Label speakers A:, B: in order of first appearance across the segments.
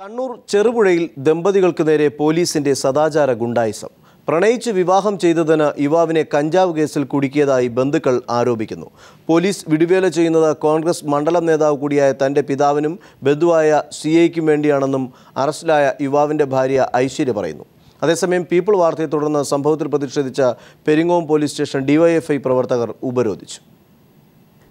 A: കണ്ണൂർ ചെറുപുഴയിൽ ദമ്പതികൾക്ക് നേരെ പോലീസിന്റെ സദാചാര ഗുണ്ടായിസം. പ്രണയിച്ച് വിവാഹം ചെയ്തതിന് യുവാവിനെ കഞ്ചാവ് കേസിൽ കുടുക്കിയതായി ബന്ധുക്കൾ ആരോപിക്കുന്നു. പോലീസ് വിടുവേല ചെയ്യുന്നത് കോൺഗ്രസ് മണ്ഡലം നേതാവ് കൂടിയായ തന്റെ പിതാവിനും ബന്ധുവായ സിഐക്കും വേണ്ടിയാണെന്നും അറസ്റ്റിലായ യുവാവിന്റെ ഭാര്യ ഐശ്വര്യ പറയുന്നു. അതേസമയം പീപ്പിൾ വാർത്തയെ തുടർന്ന് സംഭവത്തിൽ പ്രതിഷേധിച്ച പെരിങ്ങോം പോലീസ് സ്റ്റേഷൻ ഡിവൈഎഫ്ഐ പ്രവർത്തകർ ഉപരോധിച്ചു.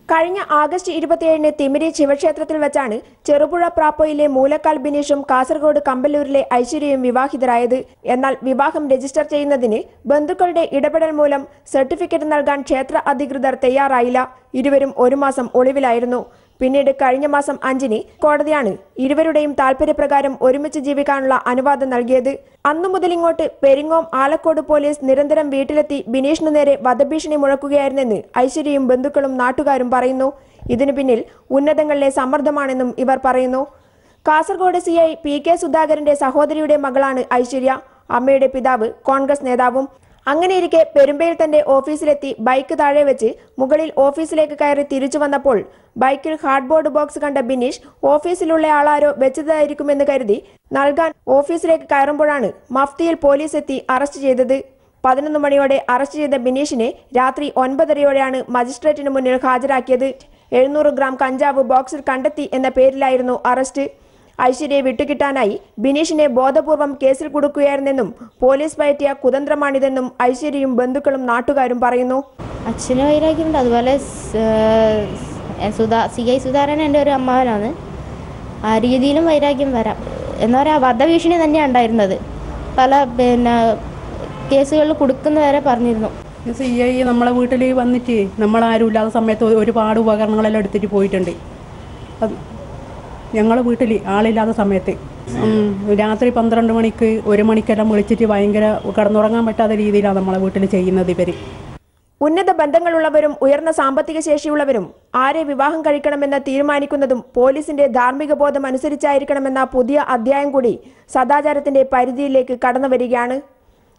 B: കഴിഞ്ഞ ആഗസ്റ്റ് 27-ന് തിമിരി ശിവക്ഷേത്രത്തിൽ വെച്ചാണ് ചെറുപുഴ പ്രാപ്പോയിലെ മൂലക്കാൽ ബിനീഷും കാസർഗോഡ് കമ്പല്ലൂരിലെ ഐശ്വര്യയും വിവാഹിതരായത്. എന്നാൽ വിവാഹം രജിസ്റ്റർ ചെയ്യുന്നതിന് ബന്ധുക്കളുടെ ഇടപെടൽ മൂലം സർട്ടിഫിക്കറ്റ് നൽകാൻ ക്ഷേത്ര അധികൃതർ തയ്യാറായില്ല. ഇരുവരും 1 മാസം ഒളിവിലായിരുന്നു. പിന്നീട് കഴിഞ്ഞ മാസം 5-ന് കോടതിയാണ് ഇരുവരുടെയും താൽപര്യപ്രകാരം ഒരുമിച്ച് ജീവിക്കാനുള്ള അനുവാദം നൽകിയത്. അന്നു മുതൽ ഇങ്ങോട്ട് പെരിങ്ങോം ആലക്കോട് പോലീസ് നിരന്തരം വീട്ടിലെത്തി ബിനീഷിനു നേരെ വധഭീഷണി മുഴക്കുകയായിരുന്നെന്ന് ഐശ്വര്യയും ബന്ധുക്കളും നാട്ടുകാരും പറയുന്നു. ഇതിനു പിന്നിൽ ഉന്നതങ്ങളിലെ സമ്മർദ്ദമാണെന്നും ഇവർ പറയുന്നു. കാസർഗോഡ് സിഐ PK സുധാകരന്റെ സഹോദരിയുടെ മകളാണ് ഐശ്വര്യ. അമ്മയുടെ പിതാവ് കോൺഗ്രസ് നേതാവും. അങ്ങനെയിരിക്കെ പെരുമ്പയിൽ തന്റെ ഓഫീസിലെത്തി ബൈക്ക് താഴെ വെച്ച് മുകളിൽ ഓഫീസിലേക്ക് കയറി തിരിച്ചു വന്നപ്പോൾ ബൈക്കിൽ ഹാർഡ്ബോർഡ് ബോക്സ് കണ്ട ബിനീഷ് ഓഫീസിലുള്ള ആളാരോ വെച്ചതായിരിക്കുമെന്ന് കരുതി നൽകാൻ ഓഫീസിലേക്ക് കയറുമ്പോഴാണ് മഫ്തിയിൽ പോലീസ് എത്തി അറസ്റ്റ് ചെയ്തത്. 11 മണിയോടെ അറസ്റ്റ് ചെയ്ത ബിനീഷിനെ രാത്രി 9:30യോടെയാണ് മജിസ്ട്രേറ്റിന് മുന്നിൽ ഹാജരാക്കിയത്. 700 ഗ്രാം കഞ്ചാവ് ബോക്സിൽ കണ്ടെത്തി എന്ന പേരിലായിരുന്നു അറസ്റ്റ്. ഐശ്വര്യയെ വിട്ടുകിട്ടാനായി ബിനീഷിനെ ബോധപൂർവം കേസിൽ കുടുക്കുകയായിരുന്നെന്നും പോലീസ് പയറ്റിയ കുതന്ത്രമാണിതെന്നും ഐശ്വര്യയും ബന്ധുക്കളും നാട്ടുകാരും പറയുന്നു.
C: അച്ഛന് വൈരാഗ്യമുണ്ട്. അതുപോലെ CI സുധാകരൻ എൻ്റെ ഒരു അമ്മാവനാണ്. ആ രീതിയിലും വൈരാഗ്യം വരാം. എന്താ പറയുക, വധഭീഷണി തന്നെയാണ് ഉണ്ടായിരുന്നത്. പല കേസുകളിൽ കൊടുക്കുന്നവരെ പറഞ്ഞിരുന്നു.
D: CI നമ്മളെ വീട്ടിൽ വന്നിട്ട് നമ്മളാരും ഇല്ലാത്ത സമയത്ത് ഒരുപാട് ഉപകരണങ്ങളെല്ലാം എടുത്തിട്ട് പോയിട്ടുണ്ട്. ഞങ്ങളെ വീട്ടിൽ ആളില്ലാത്ത സമയത്ത് രാത്രി 12 മണിക്ക് 1 മണിക്കെല്ലാം വിളിച്ചിട്ട് ഭയങ്കര കിടന്നുറങ്ങാൻ പറ്റാത്ത രീതിയിലാണ് നമ്മളെ വീട്ടിൽ ചെയ്യുന്നത് ഇവർ.
B: ഉന്നത ബന്ധങ്ങളുള്ളവരും ഉയർന്ന സാമ്പത്തിക ശേഷിയുള്ളവരും ആരെ വിവാഹം കഴിക്കണമെന്ന് തീരുമാനിക്കുന്നതും പോലീസിന്റെ ധാർമ്മിക ബോധം അനുസരിച്ചായിരിക്കണമെന്ന പുതിയ അധ്യായം കൂടി സദാചാരത്തിന്റെ പരിധിയിലേക്ക് കടന്നു വരികയാണ്.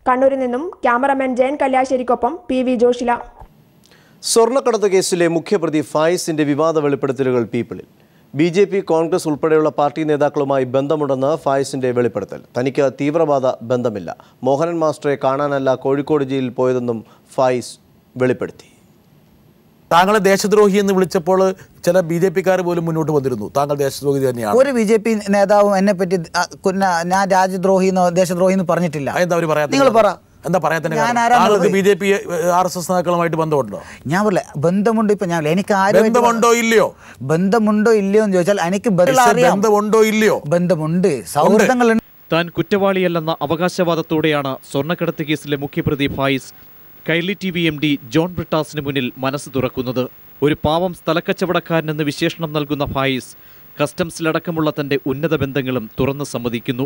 B: കണ്ണൂരിൽ നിന്നും ക്യാമറമാൻ ജയൻ കല്യാശ്ശേരിക്കൊപ്പം PV ജോഷില.
A: സ്വർണ്ണക്കടത്ത് കേസിലെ മുഖ്യപ്രതി ഫായിസിന്റെ വിവാദ വെളിപ്പെടുത്തലുകൾ പീപ്പിളിൽ. BJP, കോൺഗ്രസ് ഉൾപ്പെടെയുള്ള പാർട്ടി നേതാക്കളുമായി ബന്ധമുണ്ടെന്ന് ഫായിസിന്റെ വെളിപ്പെടുത്തൽ. തനിക്ക് തീവ്രവാദ ബന്ധമില്ല. മോഹനൻ മാസ്റ്ററെ കാണാനല്ല കോഴിക്കോട് ജയിലിൽ പോയതെന്നും ഫായിസ് വെളിപ്പെടുത്തി.
E: താങ്കളെ ദേശദ്രോഹി എന്ന് വിളിച്ചപ്പോൾ ചില BJP-ക്കാർ പോലും മുന്നോട്ട് വന്നിരുന്നു. താങ്കൾ ദേശദ്രോഹി തന്നെയാണ്.
F: ഒരു BJP നേതാവും എന്നെ പറ്റി ഞാൻ രാജ്യദ്രോഹി ദേശദ്രോഹി എന്ന് പറഞ്ഞിട്ടില്ല.
E: എന്താ അവർ പറയാ?
F: നിങ്ങൾ പറ.
E: എന്താ പറയാത്ത? BJP RSS നേതാക്കളുമായിട്ട് ബന്ധമുണ്ടോ? ഞാൻ
F: പറയില്ല, ബന്ധമുണ്ട്. ഇപ്പൊ ഞാൻ എനിക്ക്
E: ബന്ധമുണ്ടോ ഇല്ലയോ
F: എന്ന് ചോദിച്ചാൽ എനിക്ക്
E: ബന്ധമുണ്ടോ ഇല്ലയോ?
F: ബന്ധമുണ്ട്, സൗഹൃദങ്ങളുണ്ട്.
G: താൻ കുറ്റവാളിയല്ലെന്ന അവകാശവാദത്തോടെയാണ് സ്വർണ്ണക്കടത്ത് കേസിലെ മുഖ്യപ്രതി ഫായിസ് കൈർലി TV MD ജോൺ ബ്രിട്ടാസിന് മുന്നിൽ മനസ്സ് തുറക്കുന്നത്. ഒരു പാവം സ്ഥലക്കച്ചവടക്കാരനെന്ന് വിശേഷണം നൽകുന്ന ഫായിസ് കസ്റ്റംസിലടക്കമുള്ള തന്റെ ഉന്നത ബന്ധങ്ങളും തുറന്ന് സമ്മതിക്കുന്നു.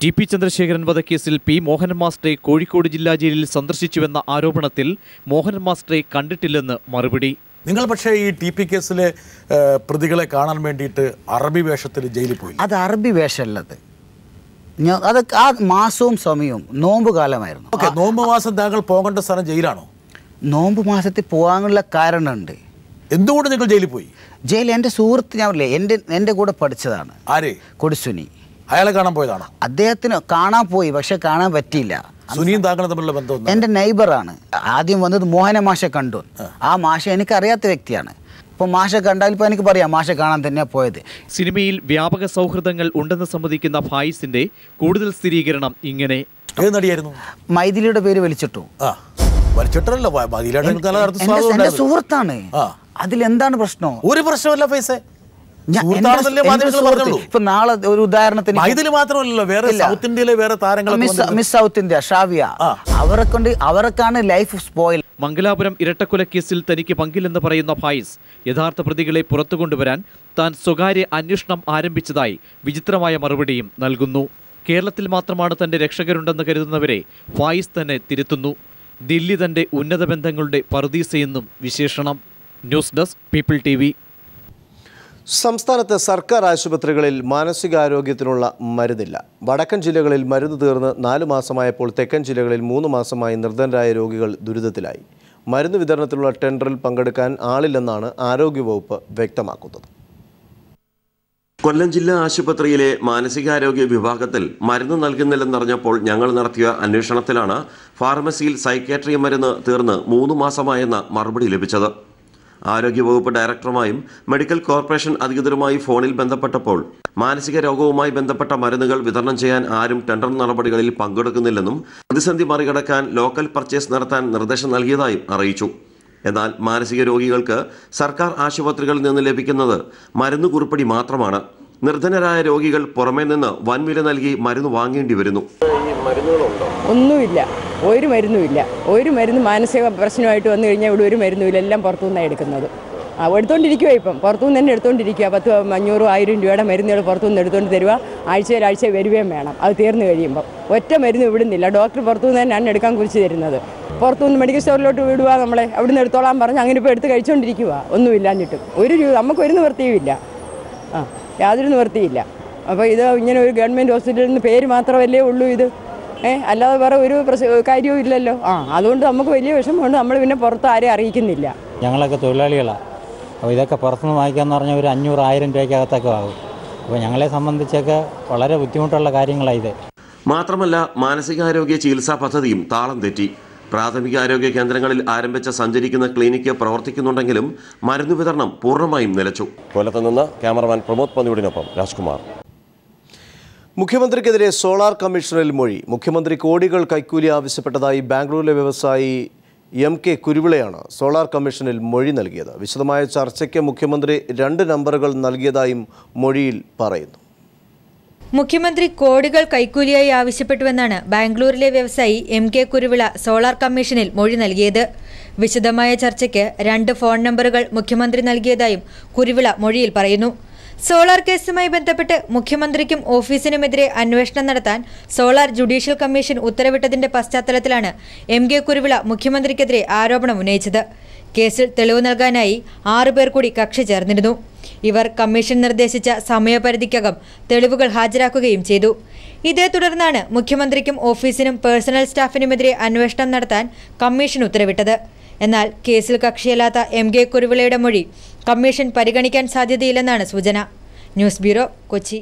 G: TP ചന്ദ്രശേഖരൻ വധക്കേസിൽ P മോഹനൻ മാസ്റ്ററെ കോഴിക്കോട് ജില്ലാ ജയിലിൽ സന്ദർശിച്ചുവെന്ന ആരോപണത്തിൽ മോഹനൻ മാസ്റ്ററെ കണ്ടിട്ടില്ലെന്ന് മറുപടി.
E: നിങ്ങൾ പക്ഷേ ഈ TP കേസിലെ പ്രതികളെ കാണാൻ വേണ്ടിയിട്ട് അറബി വേഷത്തിൽ ജയിലിൽ പോയി.
F: അത് അറബി വേഷമല്ലത്. അത് ആ മാസവും സമയവും നോമ്പ് കാലമായിരുന്നു.
E: നോമ്പ് മാസം താങ്കൾ പോകേണ്ട സ്ഥലം ജയിലാണോ?
F: നോമ്പ് മാസത്തിൽ പോകാനുള്ള കാരണമുണ്ട്.
E: എന്തുകൊണ്ട് നിങ്ങൾ ജയിലിൽ പോയി?
F: ജയിൽ എൻ്റെ സുഹൃത്ത്, ഞാൻ പറയില്ലേ, എൻ്റെ കൂടെ പഠിച്ചതാണ്.
E: ആരെ?
F: കൊടിസുനി.
E: അയാളെ കാണാൻ പോയതാണോ?
F: അദ്ദേഹത്തിന് കാണാൻ പോയി, പക്ഷെ കാണാൻ പറ്റിയില്ല.
E: സുനിയും താങ്കളും തമ്മിലുള്ള ബന്ധം
F: എൻ്റെ നൈബറാണ്. ആദ്യം വന്നത് മോഹന മാഷ കണ്ടു. ആ മാഷ എനിക്ക് അറിയാത്ത വ്യക്തിയാണ്. അപ്പോൾ മാഷ കണ്ടാൽ ഇപ്പോൾ എനിക്ക് പറയാം മാഷ കാണാൻ തന്നെയാണ് പോയത്.
G: സിനിമയിൽ വ്യാപക സൗഹൃദങ്ങൾ ഉണ്ടെന്ന് സമ്മതിക്കുന്ന ഫായിസിന്റെ കൂടുതൽ സ്ഥിരീകരണം ഇങ്ങനെ.
E: ഏത് നടിയായിരുന്നു?
F: മൈഥിലിയുടെ പേര് വലിച്ചിട്ടു. എന്റെ സുഹൃത്താണ്. അതിലെന്താണ് പ്രശ്നം?
E: ഒരു പ്രശ്നമല്ല ഫൈസേ.
F: ഇപ്പൊ നാളെ ഒരു ഉദാഹരണത്തിന് മിസ് സൗത്ത് ഇന്ത്യ ഷാവിയ, അവർക്കാണ് ലൈഫ് സ്പോയിൽ.
G: മംഗലാപുരം ഇരട്ടക്കൊലക്കേസിൽ തനിക്ക് പങ്കില്ലെന്ന് പറയുന്ന ഫായിസ് യഥാർത്ഥ പ്രതികളെ പുറത്തു കൊണ്ടുവരാൻ താൻ സ്വകാര്യ അന്വേഷണം ആരംഭിച്ചതായി വിചിത്രമായ മറുപടിയും നൽകുന്നു. കേരളത്തിൽ മാത്രമാണ് തന്റെ രക്ഷകരുണ്ടെന്ന് കരുതുന്നവരെ ഫായിസ് തന്നെ തിരുത്തുന്നു. ദില്ലി തന്റെ ഉന്നത ബന്ധങ്ങളുടെ പറുദീസയെന്നും വിശേഷണം. News desk people TV.
A: സംസ്ഥാനത്തെ സർക്കാർ ആശുപത്രികളിൽ മാനസികാരോഗ്യത്തിനുള്ള മരുന്നില്ല. വടക്കൻ ജില്ലകളിൽ മരുന്ന് തീർന്ന് 4 മാസമായപ്പോൾ തെക്കൻ ജില്ലകളിൽ 3 മാസമായി നിർധനരായ രോഗികൾ ദുരിതത്തിലായി. മരുന്ന് വിതരണത്തിലുള്ള ടെൻഡറിൽ പങ്കെടുക്കാൻ ആളില്ലെന്നാണ് ആരോഗ്യവകുപ്പ് വ്യക്തമാക്കുന്നത്.
H: കൊല്ലം ജില്ലാ ആശുപത്രിയിലെ മാനസികാരോഗ്യ വിഭാഗത്തിൽ മരുന്ന് നൽകുന്നില്ലെന്നറിഞ്ഞപ്പോൾ ഞങ്ങൾ നടത്തിയ അന്വേഷണത്തിലാണ് ഫാർമസിയിൽ സൈക്യാട്രി മരുന്ന് തീർന്ന് 3 മാസമായെന്ന മറുപടി ലഭിച്ചത്. ആരോഗ്യവകുപ്പ് ഡയറക്ടറുമായും മെഡിക്കൽ കോർപ്പറേഷൻ അധികൃതരുമായി ഫോണിൽ ബന്ധപ്പെട്ടപ്പോൾ മാനസിക രോഗവുമായി ബന്ധപ്പെട്ട മരുന്നുകൾ വിതരണം ചെയ്യാൻ ആരും ടെൻഡർ നടപടികളിൽ പങ്കെടുക്കുന്നില്ലെന്നും പ്രതിസന്ധി മറികടക്കാൻ ലോക്കൽ പർച്ചേസ് നടത്താൻ നിർദ്ദേശം നൽകിയതായും അറിയിച്ചു. എന്നാൽ മാനസിക രോഗികൾക്ക് സർക്കാർ ആശുപത്രികളിൽ നിന്ന് ലഭിക്കുന്നത് മരുന്ന് കുറിപ്പടി മാത്രമാണ്. നിർധനരായ രോഗികൾ പുറമേ നിന്ന് വൻവില നൽകി മരുന്ന് വാങ്ങേണ്ടി വരുന്നു.
I: ഒന്നുമില്ല, ഒരു മരുന്നുമില്ല. ഒരു മരുന്ന് മാനസിക പ്രശ്നമായിട്ട് വന്നു കഴിഞ്ഞാൽ ഇവിടെ ഒരു മരുന്നുമില്ല, എല്ലാം പുറത്തുനിന്നാണ് എടുക്കുന്നത്. എടുത്തുകൊണ്ടിരിക്കുക, ഇപ്പം പുറത്തുനിന്ന് തന്നെ എടുത്തുകൊണ്ടിരിക്കുക. 1000, 500, 1000 രൂപയുടെ മരുന്നുകൾ പുറത്തുനിന്ന് എടുത്തുകൊണ്ട് തരിക. ആഴ്ച വരികയും വേണം. അത് തീർന്നു കഴിയുമ്പോൾ ഒറ്റ മരുന്ന് വിടുന്നില്ല. ഡോക്ടർ പുറത്തുനിന്ന് തന്നെയാണ് എടുക്കാൻ കുറിച്ച് തരുന്നത്. പുറത്തുനിന്ന് മെഡിക്കൽ സ്റ്റോറിലോട്ട് വിടുക, നമ്മളെ അവിടുന്ന് എടുത്തോളാൻ പറഞ്ഞ് അങ്ങനെ ഇപ്പോൾ എടുത്ത് കഴിച്ചുകൊണ്ടിരിക്കുക. ഒന്നുമില്ലാഞ്ഞിട്ടും ഒരു രൂപ നമുക്കൊരു നിവൃത്തിയുമില്ല. യാതൊരു നിവൃത്തിയില്ല. അപ്പോൾ ഇത് ഇങ്ങനെ ഒരു ഗവൺമെൻറ് ഹോസ്പിറ്റലിൽ നിന്ന് പേര് മാത്രമല്ലേ ഉള്ളൂ ഇത്, അല്ലാതെ വേറെ ഒരു കാര്യവും ഇല്ലല്ലോ. അതുകൊണ്ട് നമുക്ക് വലിയ വിഷമമുണ്ട്. നമ്മൾ പിന്നെ പുറത്ത് ആരെയും അറിയിക്കുന്നില്ല.
J: ഞങ്ങളൊക്കെ തൊഴിലാളികളാണ്. അപ്പോൾ ഇതൊക്കെ പുറത്തുനിന്ന് വാങ്ങിക്കാമെന്ന് പറഞ്ഞാൽ ഒരു 500-1000 രൂപയ്ക്കകത്തൊക്കെ ആകും. അപ്പോൾ ഞങ്ങളെ സംബന്ധിച്ചൊക്കെ വളരെ ബുദ്ധിമുട്ടുള്ള കാര്യങ്ങളാണ് ഇത്.
H: മാത്രമല്ല മാനസികാരോഗ്യ ചികിത്സാ പദ്ധതിയും താളം തെറ്റി. പ്രാഥമിക ആരോഗ്യ കേന്ദ്രങ്ങളിൽ ആരംഭിച്ച സഞ്ചരിക്കുന്ന ക്ലിനിക്ക് പ്രവർത്തിക്കുന്നുണ്ടെങ്കിലും മരുന്ന് വിതരണം പൂർണ്ണമായും നിലച്ചു. കൊല്ലത്ത് നിന്ന് ക്യാമറമാൻ പ്രമോദ് പന്നിയോടിനൊപ്പം രാജ്കുമാർ.
A: മുഖ്യമന്ത്രിക്കെതിരെ സോളാർ കമ്മീഷനിൽ മൊഴി. മുഖ്യമന്ത്രി കോടികൾ കൈക്കൂലി ആവശ്യപ്പെട്ടതായി ബാംഗ്ലൂരിലെ വ്യവസായി MK കുരുവിളയാണ് സോളാർ കമ്മീഷനിൽ മൊഴി നൽകിയത്. വിശദമായ ചർച്ചയ്ക്ക് മുഖ്യമന്ത്രി 2 നമ്പറുകൾ നൽകിയതായും മൊഴിയിൽ പറയുന്നു.
K: മുഖ്യമന്ത്രി കോടികൾ കൈക്കൂലിയായി ആവശ്യപ്പെട്ടുവെന്നാണ് ബാംഗ്ലൂരിലെ വ്യവസായി MK കുരുവിള സോളാർ കമ്മീഷനിൽ മൊഴി നൽകിയത്. വിശദമായ ചർച്ചയ്ക്ക് 2 ഫോൺ നമ്പറുകൾ മുഖ്യമന്ത്രി നൽകിയതായും കുരുവിള മൊഴിയിൽ പറയുന്നു. സോളാർ കേസുമായി ബന്ധപ്പെട്ട് മുഖ്യമന്ത്രിക്കും ഓഫീസിനുമെതിരെ അന്വേഷണം നടത്താൻ സോളാർ ജുഡീഷ്യൽ കമ്മീഷൻ ഉത്തരവിട്ടതിന്റെ പശ്ചാത്തലത്തിലാണ് MK കുരുവിള മുഖ്യമന്ത്രിക്കെതിരെ ആരോപണം ഉന്നയിച്ചത്. കേസിൽ തെളിവ് നൽകാനായി 6 പേർ കൂടി കക്ഷി ചേർന്നിരുന്നു. ഇവർ കമ്മീഷൻ നിർദ്ദേശിച്ച സമയപരിധിക്കകം തെളിവുകൾ ഹാജരാക്കുകയും ചെയ്തു. ഇതേ തുടർന്നാണ് മുഖ്യമന്ത്രിക്കും ഓഫീസിനും പേഴ്സണൽ സ്റ്റാഫിനുമെതിരെ അന്വേഷണം നടത്താൻ കമ്മീഷൻ ഉത്തരവിട്ടത്. എന്നാൽ കേസിൽ കക്ഷിയല്ലാത്ത MK കുരുവിളയുടെ മൊഴി കമ്മീഷൻ പരിഗണിക്കാൻ സാധ്യതയില്ലെന്നാണ് സൂചന. News bureau, Kochi.